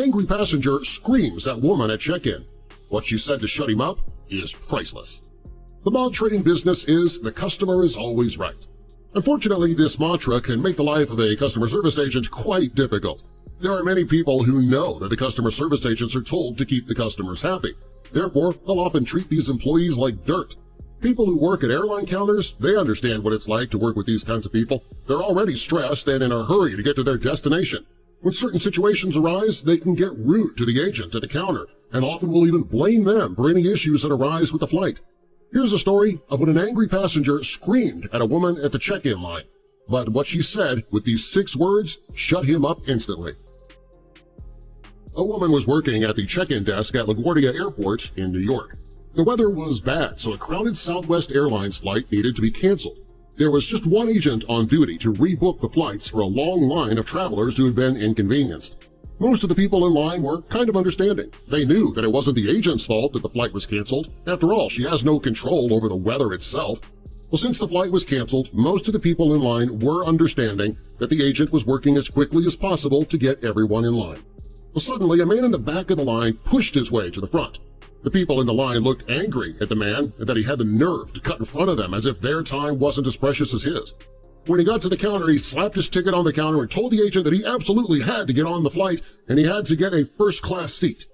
Angry passenger screams at woman at check-in. What she said to shut him up is priceless. The mantra in business is the customer is always right. Unfortunately, this mantra can make the life of a customer service agent quite difficult. There are many people who know that the customer service agents are told to keep the customers happy. Therefore, they'll often treat these employees like dirt. People who work at airline counters, they understand what it's like to work with these kinds of people. They're already stressed and in a hurry to get to their destination. When certain situations arise, they can get rude to the agent at the counter and often will even blame them for any issues that arise with the flight. Here's a story of when an angry passenger screamed at a woman at the check-in line. But what she said with these 6 words shut him up instantly. A woman was working at the check-in desk at LaGuardia Airport in New York. The weather was bad, so a crowded Southwest Airlines flight needed to be canceled. There was just one agent on duty to rebook the flights for a long line of travelers who had been inconvenienced. Most of the people in line were kind of understanding. They knew that it wasn't the agent's fault that the flight was canceled. After all, she has no control over the weather itself. Well, since the flight was canceled, most of the people in line were understanding that the agent was working as quickly as possible to get everyone in line. Well, suddenly, a man in the back of the line pushed his way to the front. The people in the line looked angry at the man and that he had the nerve to cut in front of them as if their time wasn't as precious as his. When he got to the counter, he slapped his ticket on the counter and told the agent that he absolutely had to get on the flight and he had to get a first-class seat.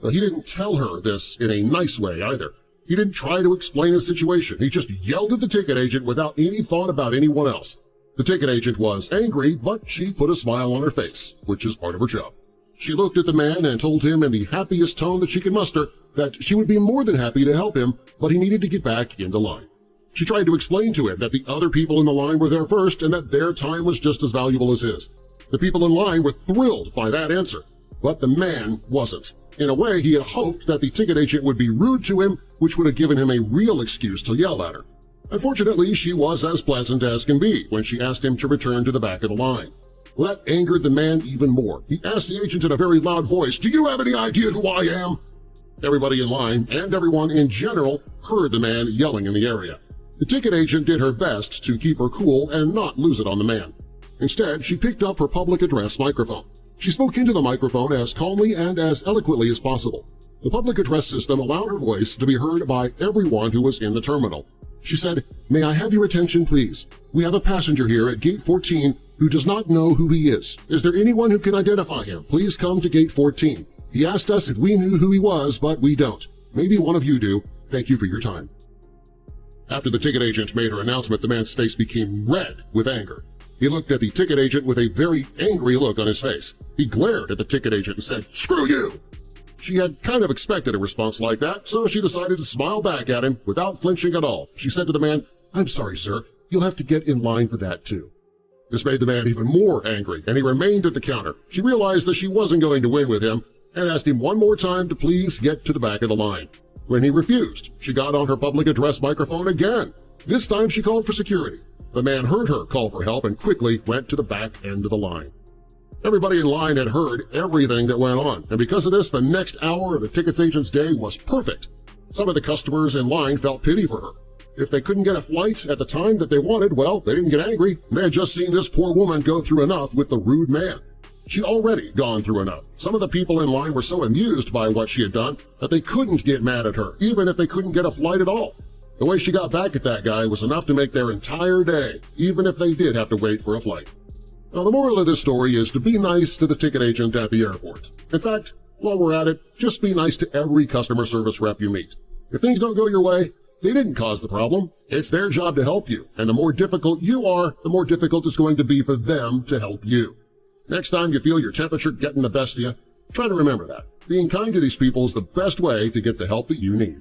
He didn't tell her this in a nice way either. He didn't try to explain his situation. He just yelled at the ticket agent without any thought about anyone else. The ticket agent was angry, but she put a smile on her face, which is part of her job. She looked at the man and told him in the happiest tone that she could muster that she would be more than happy to help him, but he needed to get back into line. She tried to explain to him that the other people in the line were there first and that their time was just as valuable as his. The people in line were thrilled by that answer, but the man wasn't. In a way, he had hoped that the ticket agent would be rude to him, which would have given him a real excuse to yell at her. Unfortunately, she was as pleasant as can be when she asked him to return to the back of the line. Well, that angered the man even more. He asked the agent in a very loud voice, "Do you have any idea who I am?" Everybody in line, and everyone in general, heard the man yelling in the area. The ticket agent did her best to keep her cool and not lose it on the man. Instead, she picked up her public address microphone. She spoke into the microphone as calmly and as eloquently as possible. The public address system allowed her voice to be heard by everyone who was in the terminal. She said, "May I have your attention, please? We have a passenger here at Gate 14 who does not know who he is. Is there anyone who can identify him? Please come to Gate 14. He asked us if we knew who he was, but we don't. Maybe one of you do. Thank you for your time." After the ticket agent made her announcement, the man's face became red with anger. He looked at the ticket agent with a very angry look on his face. He glared at the ticket agent and said, "Screw you!" She had kind of expected a response like that, so she decided to smile back at him without flinching at all. She said to the man, "I'm sorry, sir. You'll have to get in line for that, too." This made the man even more angry, and he remained at the counter. She realized that she wasn't going to win with him and asked him one more time to please get to the back of the line. When he refused, she got on her public address microphone again. This time she called for security. The man heard her call for help and quickly went to the back end of the line. Everybody in line had heard everything that went on, and because of this, the next hour of the tickets agent's day was perfect. Some of the customers in line felt pity for her. If they couldn't get a flight at the time that they wanted, well, they didn't get angry. They had just seen this poor woman go through enough with the rude man. She'd already gone through enough. Some of the people in line were so amused by what she had done that they couldn't get mad at her, even if they couldn't get a flight at all. The way she got back at that guy was enough to make their entire day, even if they did have to wait for a flight. Now, the moral of this story is to be nice to the ticket agent at the airport. In fact, while we're at it, just be nice to every customer service rep you meet. If things don't go your way, they didn't cause the problem. It's their job to help you, and the more difficult you are, the more difficult it's going to be for them to help you. Next time you feel your temperature getting the best of you, try to remember that. Being kind to these people is the best way to get the help that you need.